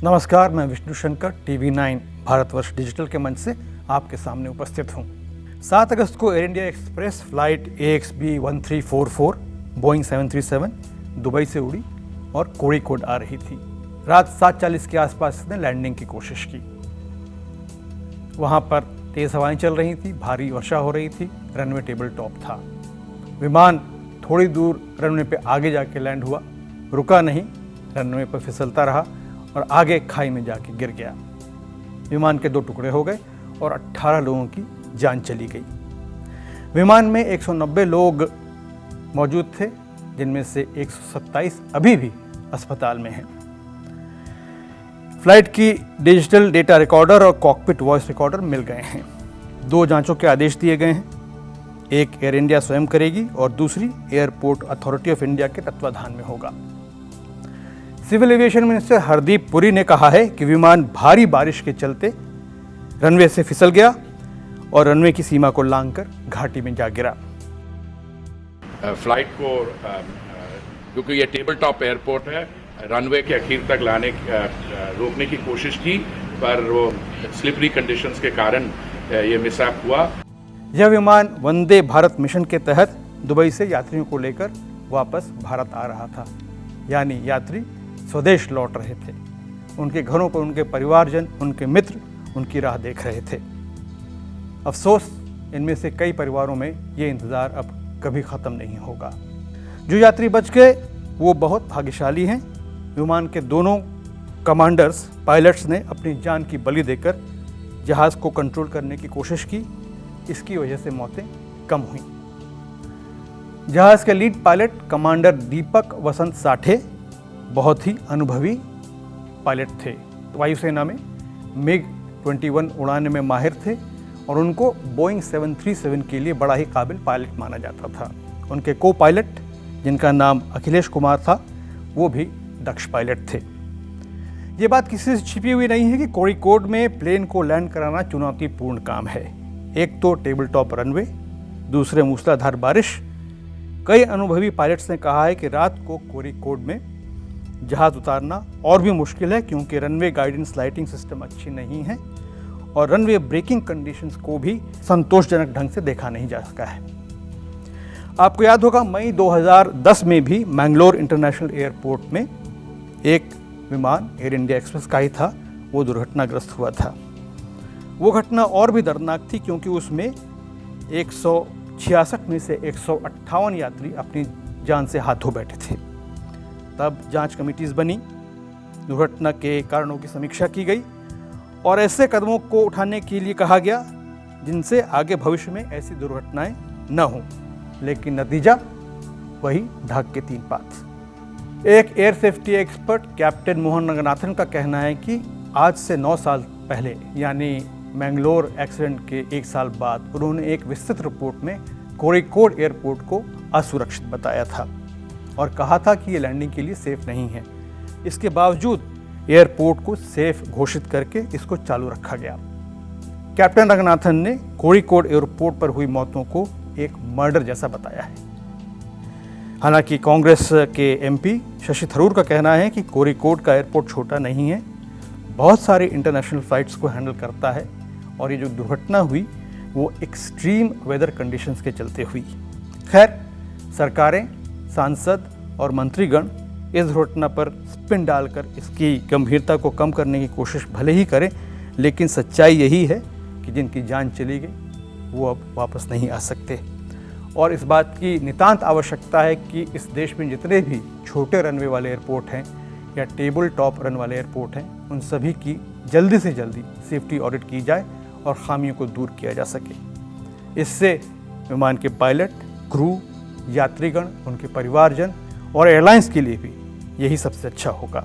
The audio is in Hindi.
नमस्कार, मैं विष्णु शंकर TV9 भारतवर्ष डिजिटल के मंच से आपके सामने उपस्थित हूँ। 7 अगस्त को air India express flight AXB 1344 Boeing 737 Dubai से उड़ी और कोड़ीकोड आ रही थी। रात 7:40 के आसपास इसने लैंडिंग की कोशिश की। वहाँ पर तेज़ हवाएं चल रही थी, भारी वर्षा हो रही थी, रनवे टेबल टॉप था। विमान थोड़ी दूर रनवे पे आगे जाके लैंड हुआ, रुका नहीं, रनवे पर फिसलता रहा और आगे खाई में जाके गिर गया। विमान के 2 टुकड़े हो गए और 18 लोगों की जान चली गई। विमान में 190 लोग मौजूद थे, जिनमें से 127 अभी भी अस्पताल में हैं। फ्लाइट की डिजिटल डेटा रिकॉर्डर और कॉकपिट वॉइस रिकॉर्डर मिल गए हैं। 2 जांचों के आदेश दिए गए हैं। एक एयर इंडिया स्वयं करेगी और दूसरी एयरपोर्ट अथॉरिटी ऑफ इंडिया के तत्वाधान में होगा। Civil aviation minister Hardeep Puri ने कहा है कि विमान भारी बारिश के चलते रनवे से फिसल गया और रनवे की सीमा को लांघकर घाटी में जा गिरा। फ्लाइट को क्योंकि ये टेबल टॉप एयरपोर्ट है, रनवे के आखिर तक रोकने की कोशिश की, पर वो स्लिपरी कंडीशंस के कारण ये मिसहैप हुआ। यह विमान वंदे भारत मिशन के तहत दुबई से यात्रियों को लेकर वापस भारत आ रहा था, यानी यात्री स्वदेश लौट रहे थे। उनके घरों पर उनके परिवारजन, उनके मित्र उनकी राह देख रहे थे। अफसोस, इनमें से कई परिवारों में ये इंतज़ार अब कभी ख़त्म नहीं होगा। जो यात्री बच गए वो बहुत भाग्यशाली हैं। विमान के दोनों कमांडर्स, पायलट्स ने अपनी जान की बलि देकर जहाज़ को कंट्रोल करने की कोशिश की। इसकी वजह से मौतें कम हुई। जहाज़ के लीड पायलट कमांडर दीपक वसंत साठे बहुत ही अनुभवी पायलट थे। वायुसेना में MiG-21 उड़ाने में माहिर थे और उनको बोइंग 737 के लिए बड़ा ही काबिल पायलट माना जाता था। उनके को पायलट, जिनका नाम अखिलेश कुमार था, वो भी दक्ष पायलट थे। ये बात किसी से छिपी हुई नहीं है कि कोड़ीकोड में प्लेन को लैंड कराना चुनौतीपूर्ण काम है। एक तो टेबल टॉप रनवे, दूसरे मूसलाधार बारिश। कई अनुभवी पायलट्स ने कहा है कि रात को कोड़ीकोड में जहाज उतारना और भी मुश्किल है, क्योंकि रनवे गाइडेंस लाइटिंग सिस्टम अच्छी नहीं है और रनवे ब्रेकिंग कंडीशंस को भी संतोषजनक ढंग से देखा नहीं जा सका है। आपको याद होगा, मई 2010 में भी मैंगलोर इंटरनेशनल एयरपोर्ट में एक विमान एयर इंडिया एक्सप्रेस का ही था, वो दुर्घटनाग्रस्त हुआ था। वो घटना और भी दर्दनाक थी, क्योंकि उसमें 166 में से 158 यात्री अपनी जान से हाथ धो बैठे थे। तब जांच कमेटीज बनी, दुर्घटना के कारणों की समीक्षा की गई और ऐसे कदमों को उठाने के लिए कहा गया जिनसे आगे भविष्य में ऐसी दुर्घटनाएं न हों। लेकिन नतीजा वही ढाक के 3 पात। एक air safety expert captain Mohan Ranganathan का कहना है कि आज से 9 साल पहले, यानी मैंगलोर एक्सीडेंट के 1 साल बाद, उन्होंने एक विस्तृत रिपोर्ट में कोड़ीकोड एयरपोर्ट को असुरक्षित बताया था और कहा था कि ये लैंडिंग के लिए सेफ नहीं है। इसके बावजूद एयरपोर्ट को सेफ घोषित करके इसको चालू रखा गया। कैप्टन रंगनाथन ने कोड़ीकोड एयरपोर्ट पर हुई मौतों को एक मर्डर जैसा बताया है। हालांकि कांग्रेस के MP शशि थरूर का कहना है कि कोड़ीकोड का एयरपोर्ट छोटा नहीं है, बहुत सारे इंटरनेशनल फ्लाइट्स को हैंडल करता है और ये जो दुर्घटना हुई वो एक्सट्रीम वेदर कंडीशंस के चलते हुई। खैर, सरकारें, सांसद और मंत्रीगण इस दुर्घटना पर स्पिन डालकर इसकी गंभीरता को कम करने की कोशिश भले ही करें, लेकिन सच्चाई यही है कि जिनकी जान चली गई वो अब वापस नहीं आ सकते। और इस बात की नितांत आवश्यकता है कि इस देश में जितने भी छोटे रनवे वाले एयरपोर्ट हैं या टेबल टॉप रन वाले एयरपोर्ट हैं, उन सभी की जल्दी से जल्दी सेफ्टी ऑडिट की जाए और खामियों को दूर किया जा सके। इससे विमान के पायलट, क्रू, यात्रीगण, उनके परिवारजन और एयरलाइंस के लिए भी यही सबसे अच्छा होगा।